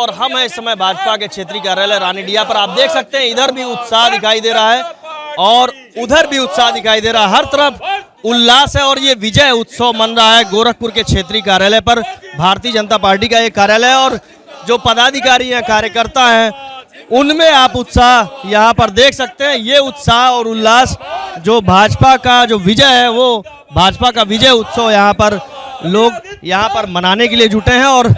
और हम हैं इस समय भाजपा के क्षेत्रीय कार्यालय रानीडीहा पर। आप देख सकते हैं इधर भी उत्साह दिखाई दे रहा है और उधर भी उत्साह दिखाई दे रहा है। हर तरफ उल्लास है और ये विजय उत्सव मन रहा है गोरखपुर के क्षेत्रीय कार्यालय पर। भारतीय जनता पार्टी का ये कार्यालय है और जो पदाधिकारी हैं, कार्यकर्ता हैं, उनमें आप उत्साह यहाँ पर देख सकते हैं। ये उत्साह और उल्लास जो भाजपा का जो विजय है, वो भाजपा का विजय उत्सव यहाँ पर लोग यहाँ पर मनाने के लिए जुटे हैं और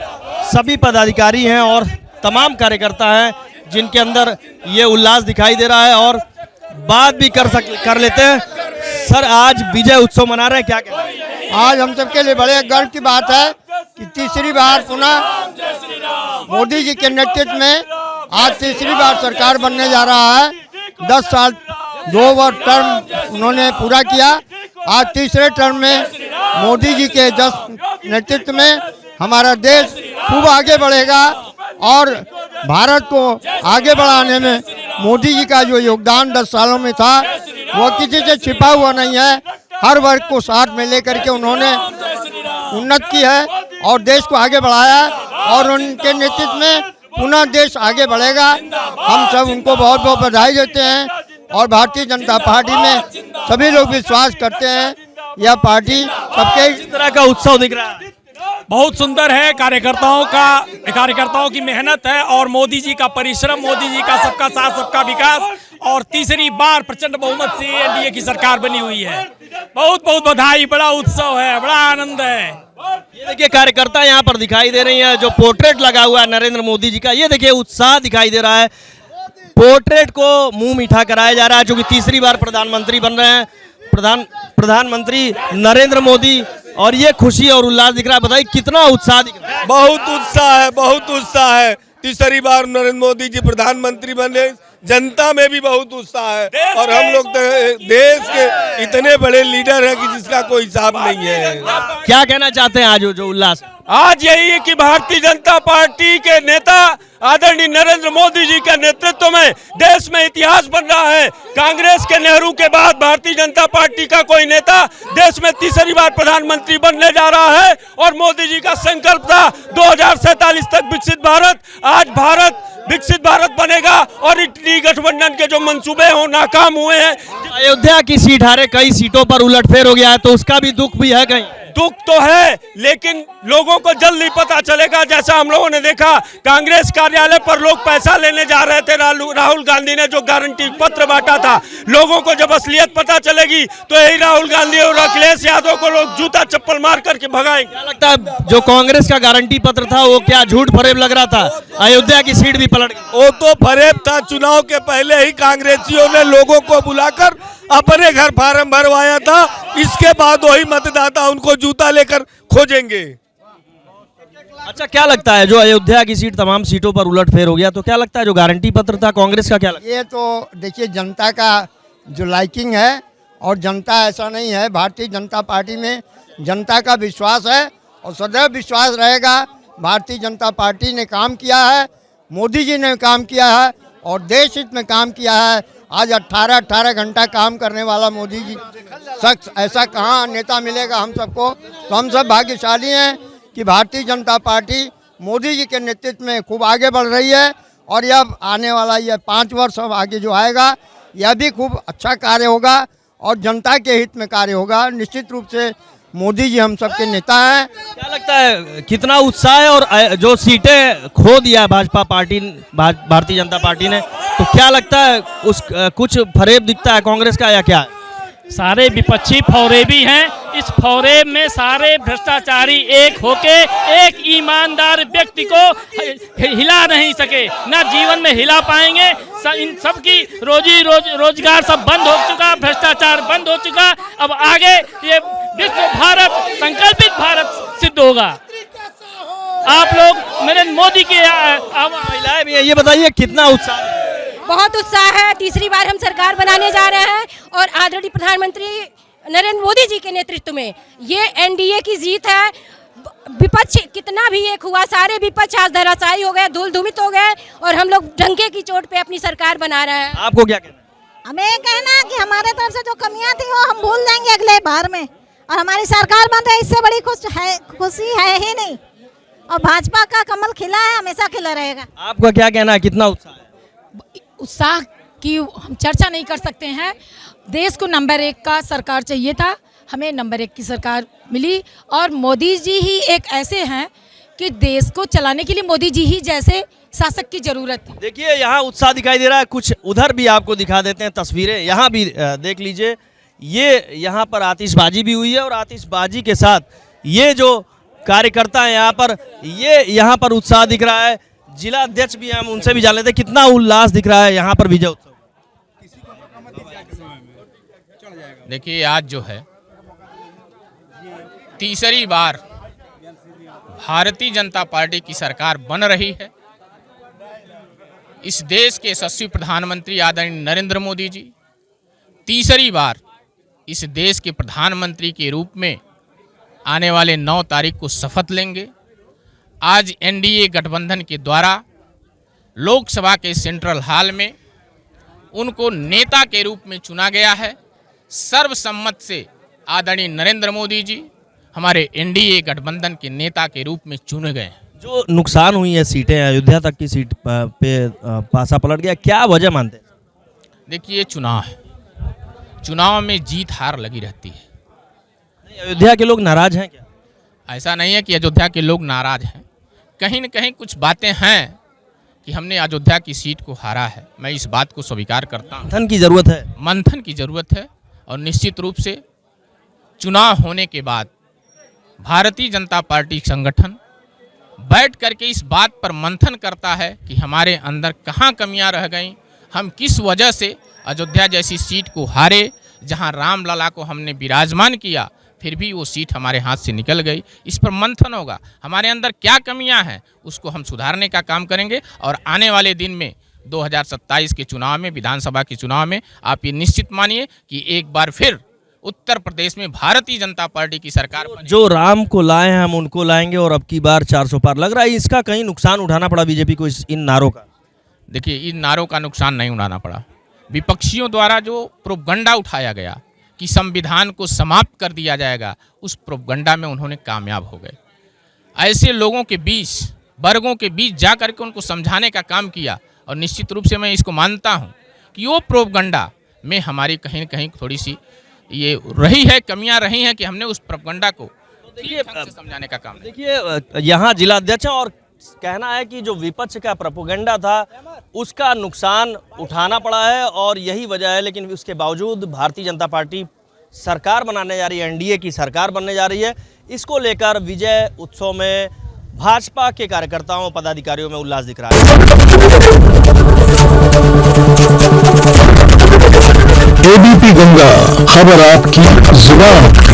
सभी पदाधिकारी हैं और तमाम कार्यकर्ता हैं जिनके अंदर ये उल्लास दिखाई दे रहा है। और बात भी कर लेते हैं। सर, आज विजय उत्सव मना रहे हैं, क्या कहना है? आज हम सबके लिए बड़े गर्व की बात है कि तीसरी बार पुनः मोदी जी के नेतृत्व में आज तीसरी बार सरकार बनने जा रहा है। 10 साल 2 वर्ष टर्म उन्होंने पूरा किया। आज तीसरे टर्म में मोदी जी के नेतृत्व में हमारा देश खूब आगे बढ़ेगा और भारत को आगे बढ़ाने में मोदी जी का जो योगदान 10 सालों में था वो किसी से छिपा हुआ नहीं है। हर वर्ग को साथ में लेकर के उन्होंने उन्नत की है और देश को आगे बढ़ाया और उनके नेतृत्व में पुनः देश आगे बढ़ेगा। हम सब उनको बहुत बहुत बधाई देते हैं और भारतीय जनता पार्टी में सभी लोग विश्वास करते हैं यह पार्टी सबके इस तरह का उत्सव दिख रहा है। बहुत सुंदर है। कार्यकर्ताओं की मेहनत है और मोदी जी का परिश्रम, मोदी जी का सबका साथ सबका विकास और तीसरी बार प्रचंड बहुमत से एनडीए की सरकार बनी हुई है। बहुत बहुत बधाई। बड़ा उत्सव है, बड़ा आनंद है। ये देखिए कार्यकर्ता यहाँ पर दिखाई दे रही हैं। जो पोर्ट्रेट लगा हुआ है नरेंद्र मोदी जी का, ये देखिए उत्साह दिखाई दे रहा है। पोर्ट्रेट को मुंह मीठा कराया जा रहा है, जो कि तीसरी बार प्रधानमंत्री बन रहे हैं प्रधानमंत्री नरेंद्र मोदी, और ये खुशी और उल्लास दिख रहा है। बताइए कितना उत्साह दिख रहा है? बहुत उत्साह है, बहुत उत्साह है। तीसरी बार नरेंद्र मोदी जी प्रधानमंत्री बने, जनता में भी बहुत उत्साह है और हम लोग तो देश के इतने बड़े लीडर हैं कि जिसका कोई हिसाब नहीं है। क्या कहना चाहते हैं आज जो उल्लास? आज यही है कि भारतीय जनता पार्टी के नेता आदरणीय नरेंद्र मोदी जी के नेतृत्व में देश में इतिहास बन रहा है। कांग्रेस के नेहरू के बाद भारतीय जनता पार्टी का कोई नेता देश में तीसरी बार प्रधानमंत्री बनने जा रहा है और मोदी जी का संकल्प था 2047 तक विकसित भारत। आज भारत विकसित भारत बनेगा और इंडी गठबंधन के जो मंसूबे हो नाकाम हुए हैं। अयोध्या की सीट हारे, कई सीटों पर उलटफेर हो गया है, तो उसका भी दुख भी है कहीं? दुख तो है, लेकिन लोगों को जल्द ही पता चलेगा। जैसा हम लोगों ने देखा, कांग्रेस कार्यालय पर लोग पैसा लेने जा रहे थे। राहुल गांधी ने जो गारंटी पत्र बांटा था, लोगों को जब असलियत पता चलेगी तो यही राहुल गांधी और अखिलेश यादव को लोग जूता चप्पल मार करके भगाएंगे। क्या लगता है जो कांग्रेस का गारंटी पत्र था वो क्या झूठ फरेब लग रहा था? अयोध्या की सीट भी पलट गई। वो तो फरेब था। चुनाव के पहले ही कांग्रेसियों ने लोगों को बुलाकर अपने घर फार्म भरवाया था। इसके बाद वही मतदाता उनको जूता लेकर खोजेंगे। अच्छा, क्या लगता है जो अयोध्या की सीट तमाम सीटों पर उलटफेर हो गया, तो क्या लगता है जो गारंटी पत्र था कांग्रेस का, क्या लगता है? ये तो देखिए जनता का जो लाइकिंग है और जनता ऐसा नहीं है। भारतीय जनता पार्टी में जनता का विश्वास है और सदैव विश्वास रहेगा। भारतीय जनता पार्टी ने काम किया है, मोदी जी ने काम किया है और देश हित में काम किया है। आज 18 घंटा काम करने वाला मोदी जी शख्स ऐसा कहाँ नेता मिलेगा हम सबको। तो हम सब भाग्यशाली हैं कि भारतीय जनता पार्टी मोदी जी के नेतृत्व में खूब आगे बढ़ रही है और यह आने वाला यह 5 वर्ष अब आगे जो आएगा यह भी खूब अच्छा कार्य होगा और जनता के हित में कार्य होगा। निश्चित रूप से मोदी जी हम सबके नेता हैं। क्या लगता है कितना उत्साह है? और जो सीटें खो दिया भाजपा पार्टी, भारतीय जनता पार्टी ने, तो क्या लगता है उस कुछ फरेब दिखता है कांग्रेस का या क्या है? सारे विपक्षी फौरेबी हैं। इस फौरेब में सारे भ्रष्टाचारी एक होके एक ईमानदार व्यक्ति को हिला नहीं सके, ना जीवन में हिला पाएंगे। इन सब की रोजगार सब बंद हो चुका, भ्रष्टाचार बंद हो चुका। अब आगे ये विश्व भारत, संकल्पित भारत सिद्ध होगा। आप लोग नरेंद्र मोदी के महिलाएं भी हैं, ये बताइए कितना उत्साह है? बहुत उत्साह है। तीसरी बार हम सरकार बनाने जा रहे हैं और आदरणीय प्रधानमंत्री नरेंद्र मोदी जी के नेतृत्व में ये एनडीए की जीत है। विपक्ष कितना भी एक हुआ, सारे विपक्ष आज धराशायी हो गए, धूल धूमित हो गए और हम लोग डंके की चोट पे अपनी सरकार बना रहे हैं। आपको क्या कहना? हमें कहना कि हमारे तरफ से जो कमियां थी वो हम भूल जाएंगे अगले बार में और हमारी सरकार बन रही, इससे बड़ी खुशी है ही नहीं। और भाजपा का कमल खिला है, हमेशा खिला रहेगा। आपका क्या कहना है, कितना उत्साह है? उत्साह की हम चर्चा नहीं कर सकते हैं। देश को नंबर 1 का सरकार चाहिए था, हमें नंबर 1 की सरकार मिली और मोदी जी ही एक ऐसे हैं कि देश को चलाने के लिए मोदी जी ही जैसे शासक की जरूरत थी। देखिए यहाँ उत्साह दिखाई दे रहा है, कुछ उधर भी आपको दिखा देते हैं तस्वीरें, यहाँ भी देख लीजिए। ये यहाँ पर आतिशबाजी भी हुई है और आतिशबाजी के साथ ये जो कार्यकर्ता हैं यहाँ पर, ये यहाँ पर उत्साह दिख रहा है। जिला अध्यक्ष भी हैं, हम उनसे भी जान लेते हैं कितना उल्लास दिख रहा है यहाँ पर विजय उत्सव। देखिए आज जो है तीसरी बार भारतीय जनता पार्टी की सरकार बन रही है। इस देश के यशस्वी प्रधानमंत्री आदरणीय नरेंद्र मोदी जी तीसरी बार इस देश के प्रधानमंत्री के रूप में आने वाले 9 तारीख को शपथ लेंगे। आज एनडीए गठबंधन के द्वारा लोकसभा के सेंट्रल हॉल में उनको नेता के रूप में चुना गया है। सर्वसम्मत से आदरणीय नरेंद्र मोदी जी हमारे एनडीए गठबंधन के नेता के रूप में चुने गए हैं। जो नुकसान हुई है सीटें, अयोध्या तक की सीट पे पासा पलट गया, क्या वजह मानते हैं? देखिए ये चुनाव है, चुनाव में जीत हार लगी रहती है। नहीं, अयोध्या के लोग नाराज हैं क्या? ऐसा नहीं है कि अयोध्या के लोग नाराज हैं, कहीं न कहीं कुछ बातें हैं कि हमने अयोध्या की सीट को हारा है। मैं इस बात को स्वीकार करता हूँ। मंथन की जरूरत है, मंथन की जरूरत है और निश्चित रूप से चुनाव होने के बाद भारतीय जनता पार्टी संगठन बैठ करके इस बात पर मंथन करता है कि हमारे अंदर कहाँ कमियां रह गईं, हम किस वजह से अयोध्या जैसी सीट को हारे, जहां रामलला को हमने विराजमान किया फिर भी वो सीट हमारे हाथ से निकल गई। इस पर मंथन होगा, हमारे अंदर क्या कमियां हैं उसको हम सुधारने का काम करेंगे और आने वाले दिन में 2027 के चुनाव में, विधानसभा के चुनाव में आप ये निश्चित मानिए कि एक बार फिर उत्तर प्रदेश में भारतीय जनता पार्टी की सरकार बनेगी। जो राम को लाए हैं हम उनको लाएंगे और अब की बार 400 पार लग रहा है, इसका कहीं नुकसान उठाना पड़ा बीजेपी को इन नारों का? देखिए इन नारों का नुकसान नहीं उठाना पड़ा। विपक्षियों द्वारा जो प्रोपगंडा उठाया गया कि संविधान को समाप्त कर दिया जाएगा, उस प्रोपगंडा में उन्होंने कामयाब हो गए। ऐसे लोगों के बीच, वर्गों के बीच जा करके उनको समझाने का काम किया और निश्चित रूप से मैं इसको मानता हूँ कि वो प्रोपगंडा में हमारी कहीं न कहीं थोड़ी सी ये रही है, कमियां रही हैं कि हमने उस प्रोपगंडा को ठीक ढंग से समझाने का काम। देखिए यहाँ जिला अध्यक्ष और कहना है कि जो विपक्ष का प्रोपेगेंडा था उसका नुकसान उठाना पड़ा है और यही वजह है, लेकिन उसके बावजूद भारतीय जनता पार्टी सरकार बनाने जा रही है, एनडीए की सरकार बनने जा रही है। इसको लेकर विजय उत्सव में भाजपा के कार्यकर्ताओं पदाधिकारियों में उल्लास दिख रहा है। एबीपी गंगा, खबर आपकी जुबान।